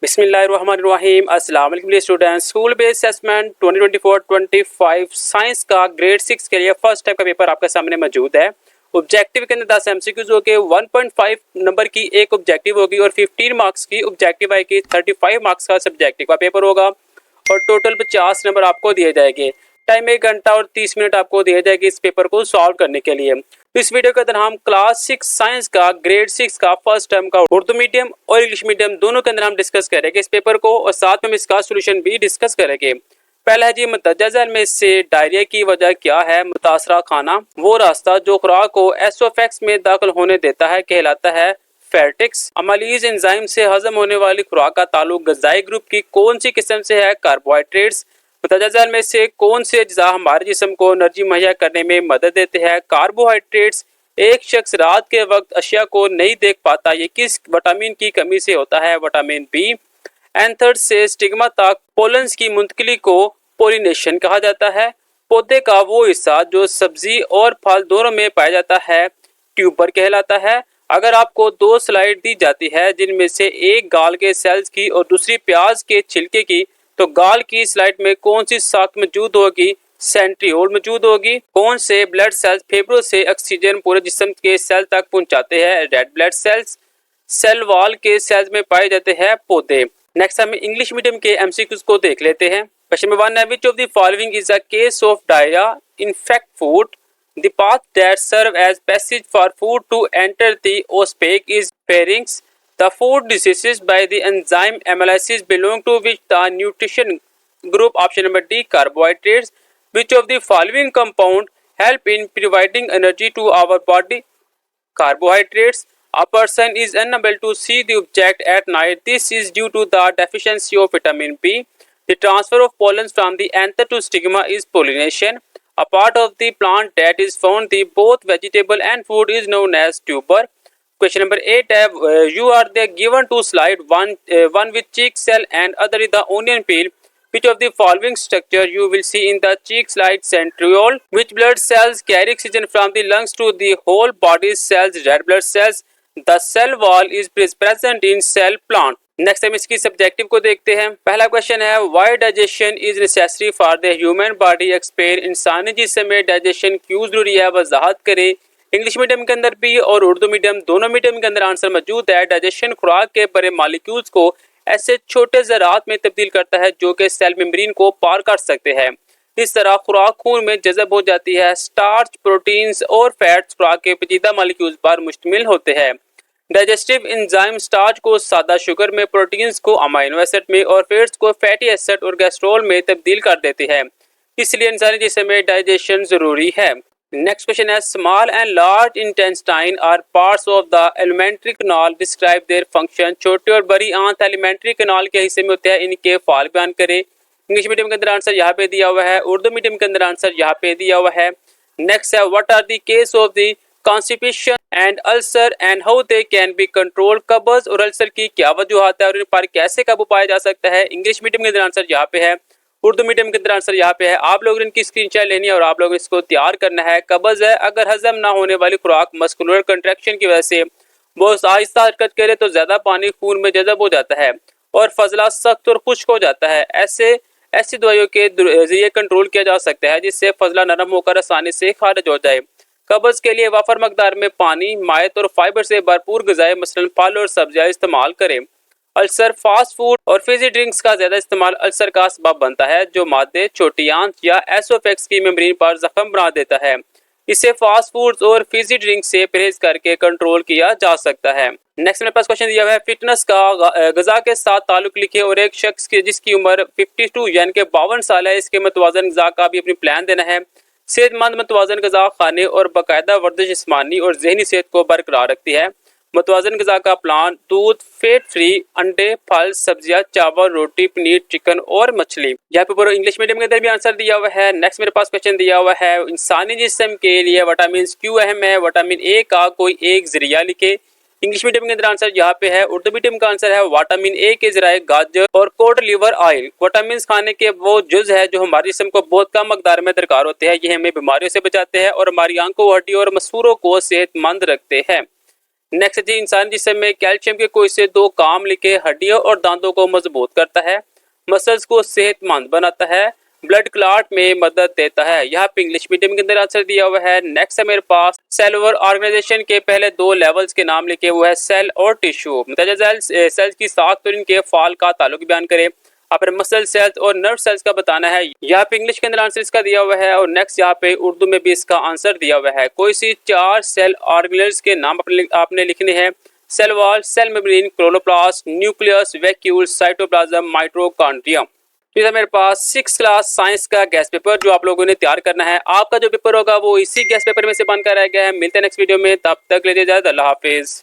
बिस्मिल्लाहिर्रहमानिर्रहीम। अस्सलाम वालेकुम students. School based assessment 2024-25 science का ग्रेड 6 के लिए फर्स्ट टाइप का पेपर आपके सामने मौजूद है। ऑब्जेक्टिव के अंदर 10 एमसीक्यूज होंगे, 1.5 नंबर की एक ऑब्जेक्टिव होगी और 15 मार्क्स की ऑब्जेक्टिव आएगी। 35 मार्क्स का सब्जेक्टिव का पेपर होगा और टोटल 50 नंबर आपको दिए जाएंगे। टाइम 1 घंटा और 30 मिनट आपको दिए जाएगी इस पेपर को सॉल्व करने के लिए। तो इस वीडियो के अंदर हम क्लास 6 साइंस का ग्रेड 6 का फर्स्ट टर्म का उर्दू मीडियम और इंग्लिश मीडियम दोनों के अंदर हम डिस्कस करेंगे इस पेपर को और साथ में हम इसका सोल्यूशन भी डिस्कस करेंगे। पहला है जी, मुंदरजा झैल में से डायरिया की वजह क्या है? मुतासरा खाना वो रास्ता जो खुराक को एसोफेक्स में दाखिल होने देता है कहलाता है फैटिक्स। अमालीज एंजाइम से हजम होने वाली खुराक का ताल्लुक गजाई ग्रुप की कौन सी किस्म से है? कार्बोहाइड्रेट्स। मुंदरजा झैल में से कौन से अज्जा हमारे जिस्म को एनर्जी मुहैया करने में मदद देते हैं? कार्बोहाइड्रेट्स। एक शख्स रात के वक्त अशिया को नहीं देख पाता, ये किस विटामिन की कमी से होता है? Vitamin B. एंथर्स से स्टिग्मा तक पोलन्स की मुंतकिली को पोलिनेशन कहा जाता है। पौधे का वो हिस्सा जो सब्जी और फल दोनों में पाया जाता है ट्यूबर कहलाता है। अगर आपको दो स्लाइड दी जाती है जिनमें से एक गाल के सेल्स की और दूसरी प्याज के छिलके की, तो गाल की स्लाइड में कौन सी साख मौजूद होगी? सेंट्रियोल मौजूद होगी। कौन से ब्लड सेल्स फेफड़ों से ऑक्सीजन पूरे जिस्म के सेल तक पहुंचाते हैं? Red blood cells. Cell wall के सेल्स में पाए जाते हैं पौधे। नेक्स्ट हम इंग्लिश मीडियम के एमसीक्यूज को देख लेते हैं। क्वेश्चन नंबर 1 है, which of the following is a case of diarrhoea infect food? The path that serve as passage for food to enter the osphag is pharynx. The food digested by the enzyme amylases belong to which the nutrition group? Option number D, carbohydrates. Which of the following compound help in providing energy to our body? Carbohydrates. A person is unable to see the object at night. This is due to the deficiency of vitamin B. The transfer of pollen from the anther to stigma is pollination. A part of the plant that is found the both vegetable and food is known as tuber. Question number 8 है, you are the given to slide one with cheek cell and other is the onion peel. Which of the following structure you will see in the cheek slide? Centriole. Which blood cells carry oxygen from the lungs to the whole body cells? Red blood cells. The cell wall is present in cell plant. Next हम इसकी subjective को देखते हैं। पहला question है, why digestion is necessary for the human body? Explain. इंसानी जिस्म में डाइजेशन क्यों जरूरी है? वजाहत करें। इंग्लिश मीडियम के अंदर भी और उर्दू मीडियम दोनों मीडियम के अंदर आंसर मौजूद है। डाइजेशन खुराक के बड़े मालिक्यूल्स को ऐसे छोटे ज़रात में तब्दील करता है जो कि सेल मेम्ब्रेन को पार कर सकते हैं। इस तरह खुराक खून में जज़ब हो जाती है। स्टार्च, प्रोटीन्स और फैट्स खुराक के पेचीदा मालिक्यूल्स पर मुश्तमिल होते हैं। डाइजेस्टिव एंजाइम स्टार्च को सादा शुगर में, प्रोटीन्स को अमाइनो एसिड में और फैट्स को फैटी एसिड और गैस्ट्रोल में तब्दील कर देती है। इसलिए इंसानी जिस्म में डाइजेशन जरूरी है। नेक्स्ट क्वेश्चन है, small and large intestine are parts of the alimentary canal, describe their function. छोटी और बड़ी आंत एलिमेंट्री कैनाल के हिस्से में होते हैं, इनके फाल बयान करें। इंग्लिश मीडियम के अंदर आंसर यहाँ पे दिया हुआ है, उर्दू मीडियम के अंदर आंसर यहाँ पे दिया हुआ है। नेक्स्ट है, what are the case of the constipation and ulcer and how they can be control? कब्ज और अल्सर की क्या वजूहत है और इन पर कैसे काबू पाया जा सकता है? इंग्लिश मीडियम के अंदर आंसर यहाँ पे है, उर्दू मीडियम के अंदर आंसर यहाँ पे है। आप लोग इनकी स्क्रीनशॉट लेनी है और आप लोग इसको तैयार करना है। कब्ज है, अगर हजम ना होने वाली खुराक मस्कुलर कंट्रैक्शन की वजह से बहुत आहिस्ता हरकत करे तो ज्यादा पानी खून में जज़ब हो जाता है और फजला सख्त और खुश्क हो जाता है। ऐसी दवाइयों के जरिए कंट्रोल किया जा सकता है जिससे फजला नरम होकर आसानी से खारिज हो जाए। कब्ज के लिए वाफर मकदार में पानी, मायत और फाइबर से भरपूर ग़िज़ाएं मसलन फल और सब्जियां इस्तेमाल करें। अल्सर, फास्ट फूड और फिजी ड्रिंक्स का ज्यादा इस्तेमाल अल्सर का सबब बनता है जो मादे छोटी आंत या एसोफेक्स की मेम्ब्रेन पर जख्म बना देता है। इसे फास्ट फूड्स और फिजी ड्रिंक्स से परहेज करके कंट्रोल किया जा सकता है। नेक्स्ट मेरे पास क्वेश्चन दिया हुआ है, फिटनेस का गजा के साथ ताल्लुक लिखे और एक शख्स के जिसकी उम्र 52 यानी कि 52 साल है, इसके मतवाजन गजा का भी अपनी प्लान देना है। सेहतमंद मतवाजन गजा खाने और बाकायदा वर्जिश जिस्मानी और जहनी सेहत को बरकरार रखती है। मतवाजन गजा का प्लान दूध, फैट फ्री, अंडे, फल, सब्जियां, चावल, रोटी, पनीर, चिकन और मछली। यहाँ पे इंग्लिश मीडियम के अंदर भी आंसर दिया हुआ है। नेक्स्ट मेरे पास क्वेश्चन दिया हुआ है, इंसानी जिस्म के लिए विटामिन क्यों अहम है? विटामिन ए का कोई एक जरिया लिखे। इंग्लिश मीडियम के अंदर आंसर यहाँ पे है, उर्दू मीडियम का आंसर है विटामिन ए के जराए गाजर और कोड लिवर ऑयल। विटामिन खाने के वो जुज है जो हमारे जिस्म को बहुत कम मकदार में दरकार होते हैं। ये हमें बीमारियों से बचाते हैं और हमारी आंखों, हड्डी और मसूरों को सेहतमंद रखते हैं। नेक्स्ट जी, इंसान जिस्म में कैल्शियम के कोई से दो काम लिखे हड्डियों और दांतों को मजबूत करता है, मसल्स को सेहतमंद बनाता है, ब्लड क्लॉट में मदद देता है। यहाँ पे इंग्लिश मीडियम के अंदर आंसर दिया हुआ है। नेक्स्ट है मेरे पास सेलुलर ऑर्गेनाइजेशन के पहले दो लेवल्स के नाम लिखे हुए हैं, सेल और टिश्यू। सेल्स की साख्त और इनके फाल का ताल्लुक बयान करें। अपने मसल सेल्स और नर्व सेल्स का बताना है। यहाँ पे इंग्लिश के अंदर आंसर इसका दिया हुआ है और नेक्स्ट यहाँ पे उर्दू में भी इसका आंसर दिया हुआ है। कोई सी चार सेल ऑर्गेनल्स के नाम आपने लिखने हैं, cell wall, cell membrane, chloroplast, nucleus, vacuole, cytoplasm, mitochondrium. तो ये मेरे पास 6th क्लास साइंस का गेस्ट पेपर जो आप लोगों ने तैयार करना है। आपका जो पेपर होगा वो इसी गेस्ट पेपर में से बनकर रह गया है। मिलते हैं नेक्स्ट वीडियो में, तब तक ले इजाजत, अल्लाह हाफिज।